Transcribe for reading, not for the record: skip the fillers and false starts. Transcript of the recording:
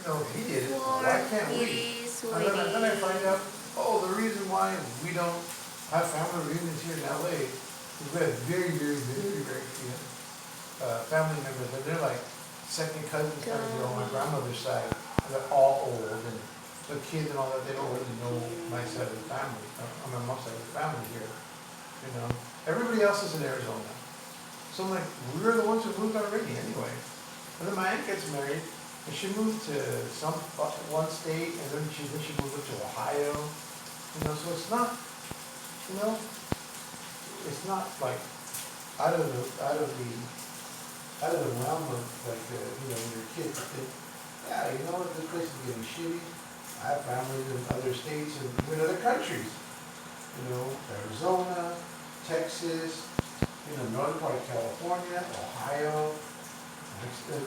No, he did it. Poor Why can't we? Kitty, And then I find sweetie. out, oh, the reason why we don't have family reunions here in LA is we have very few family members, and they're like second cousins kind of deal on my grandmother's side. And they're all old, and the kids and all that, they don't really know my side of the family, on my mom's side of the family here, you know. Everybody else is in Arizona. So I'm like, we're the ones who moved already anyway. And then my aunt gets married, and she moved to one state, and then she moved up to Ohio. You know, so it's not, you know, it's not like out of the realm of like you know, when you're a kid, you think, yeah, you know what, this place is getting shitty. I have families in other states and in other countries. You know, Arizona, Texas, you know, northern part of California, Ohio, Mexico,